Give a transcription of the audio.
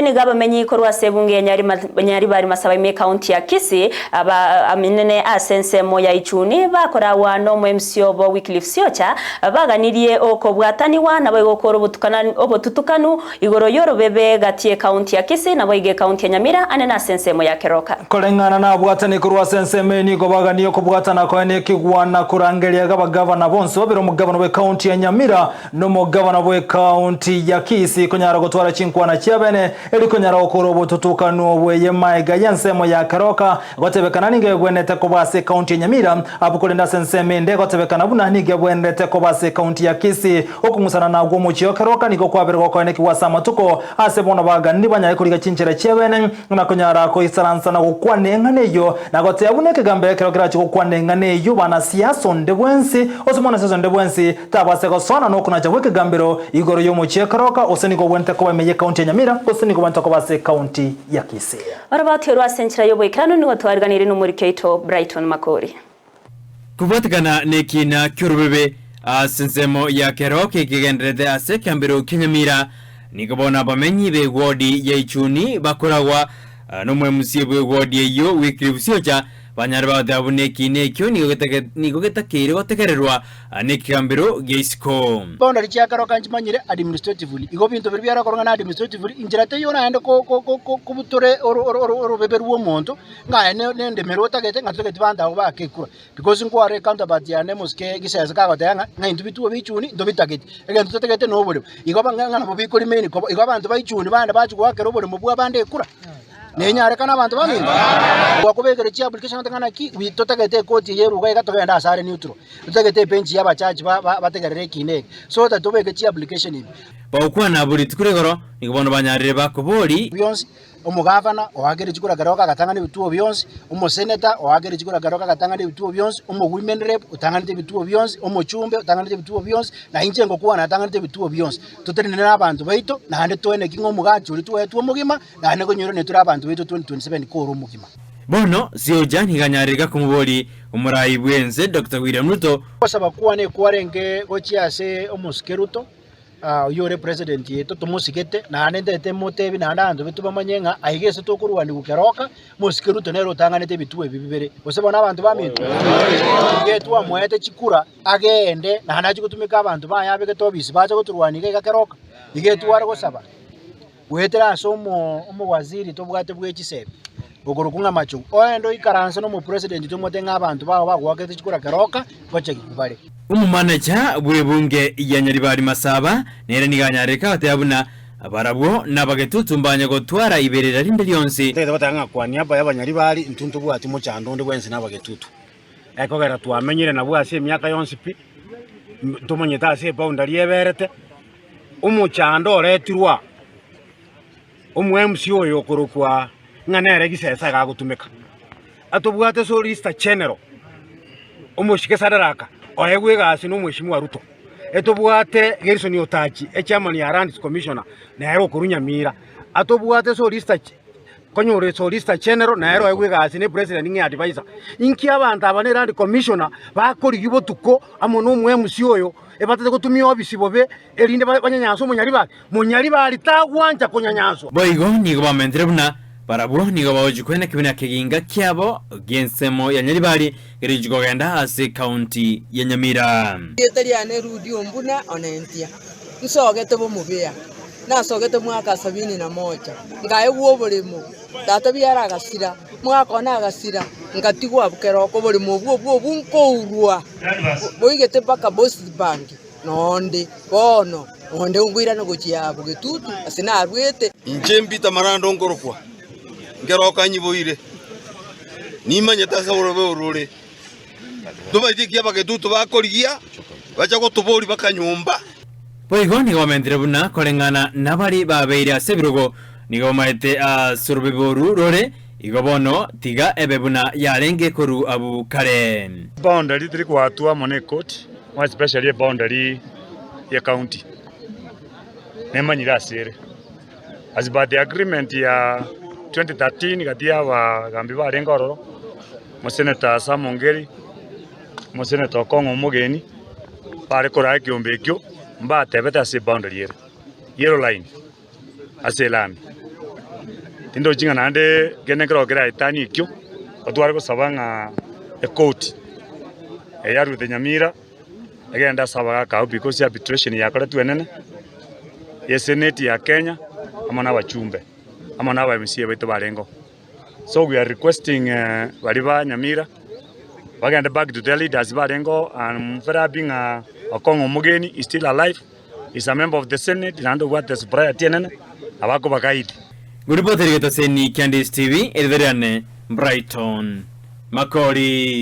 ni gaba menyi korwa sebunge nyari bari masaba ime county ya Kisii aba aminene asense moya ichuni bakora wano mu MCO bo Wycliffe Siocha baganiriye okobwatani wana bagokora obotutukanu igoro yoro bebe gatie county ya Kisii na boige county ya Nyamira anena asense moya Keroka kolengana na bwatani korwa sense meni ko baganiye kubwatana ko ne kigwana kurangelia gaba governor bonso bero mu governor we county ya Nyamira no mu governor we county ya Kisii konyara gotwara chinkwana chiabene eliko nyara okorobo tutukanu bweye maiga yansemo ya Keroka gotebekana ninge bwenete ko base county ya Nyamira abukolenda sense mende gotebekana buna ninge bwenete ko base county ya Kisii okumusana na gwo mu chiyo Keroka niko kwabere ko ne kiwasama tuko asebona baga nibanya ikuriga chinchera chiabene na konyara ko isaransa na gukwane nganeyo na gote abuneke gambe Keroka chiko kwane nganeyo Wanasiasa ndebwensi osumona sezo ndebwensi tabase ko sona no kuna chaweke gambero igoro yo mu chiyo Keroka oseniko bwente ko bamenye county ya Nyamira oseniko bwente ko base county ya Kisii arabatero asenchira yo boikano ni watwarganire no muri Keito Brighton Makori kubatikana nekina kyurubebe asensemo ya Keroka kigendrede asekambero Nyamira nikabona bamenyi be wodi ya ichuni bakorawa no mwe musibe wodi yo Wycliffe Siocha banyarba dabune kine kyo nigogeta kire gotekererwa nekambero geisco boundary ya Keroka njimanyire administratively igo bintu biri byara koranga administratively injirate yona ende ko kubutore oro beberu omuntu ngaye nende merota gete ngatugete banda abo bakekura because nkware counterpart ya nemoske giseza kagotanga ngaintu bituwe bichuni ndo bitagete egento tutegete no buri igo banganga no bikori meni igo abantu baichuni banda bachugwakera oburi mubwa bande kura nenyare kana abantu bamingi wakubegere chi application tangana ki witotagete koti yeruga igatogenda asare neutral tutagete bench yaba charge bategerere kinege so that tobege chi application ibi baukwana buri tukuregoro nikobono banyarire bakobori byonsi umugavana ohagere chikura Keroka gatangana bituo byonsi umuseneta ohagere chikura Keroka gatangana bituo byonsi women rep utangana bituo byonsi umuchumbe utangana bituo byonsi na inje ngokuwa natangana bituo byonsi tuterenera abantu baito na hande twene kingo mugachi uri tuwe mugima na hande konyoro ne turi abantu baito 2027 ko ro mugima bono sio jani ganyarira kumubori umurayi bwenze Dr. William Ruto basaba kuwa ne kuarenge gochiase omuskeruto yore president yeto tumusigete na anendete motebi na ndandu bitu bamanyenga aigese tokurwani ku Keroka musikeruto nero tanganete bituwe bibere osebona abantu bamintu ngetu amwete chikura agende na hanachi kutumika abantu bayabeke tobisi baje kuturwani ke Keroka igetu wara gosaba wetera somo waziri tobwate bwechisebe ogoro kunga machu oendo ikaranse no mu president tomotenga abantu bawo bagwakete chikura Keroka goche kibare umumanaja bwebunge ya Nyaribari Masaba nere niganyareka bateyabuna abarabwo nabagetutumbanya gotwara iberera rinde lyonsi tete batanga kwa niaba y'abanyaribari ntuntu bwati mu cyando ndi wensi nabagetutu eko gara twamenyire na bwase emyaka yonsi pi tumonye tase boundary yeberete umucyando retirwa umwe-MC oyo korokwa nganere gisesa ga gutumika atubwate so lista general umushike sadaraka oyegwe gasi no mweshimu Ruto etobwate Gerson Otachi chairman ya Lands Commissioner na ero kurunyamira atobwate so lista konyore so lista general na ero oyegwe gasi ne president ngi advisor inki abantu abane Land Commissioner bakori gibotuko amono umwe-MC oyo ebatete kutumia obisibo be erinde banyanyaso munyaribari tagwanja kunyanyaso boigo nigo bamendrebuna barabwo nigo bawojikwena kibina kiginga kyabo gensemo ya Nyaribari gerijgo genda ase county ya Nyamira yetariane rudi ombuna onentia nsogete bo mubea na sogete mwaka 71 ngaye wobulimo tata byara gasira mwaka ona gasira ngatigwa Keroka bulimo bwo bunkourwa boigete paka boss bank nonde bono onde ungwira no gochiabo getutu asina arwete injembita marando ngorokwa Keroka nyiboire nimanye tasaworobe urure tubaitikia bagetutu bakorigia bacha gotubori bakanyumba boigo nigo bamendrebuna kolengana nabari babeire asebirogo nigo maete surubeboru rore igobono tiga ebebuna yarenge koru abu Karen boundary tiri kwatua mone court one especially boundary ya county nemanyira asere as by the agreement ya 2013 kati ya bagambi barenga ororo museneta Samongeri museneta Kongo mugeni bare kora kiombe kyo mbatebeta ase boundary yero line ase lami tindo jinga nande gene Kerokera itani ikyo otware kusabanga court yaru the Nyamira agenda sabaga ka because arbitration yakora twenene ye Senate ya Kenya amana bachumbe amana ba MCA beto barengo. So we are requesting bariba Nyamira bagenda back to the leaders barengo and for being a Kongo Mugeni is still alive, is a member of the Senate and what the prayer tienen abako bakaidi. Guripote rigeta seni Candice TV Elveriane Brighton Makori.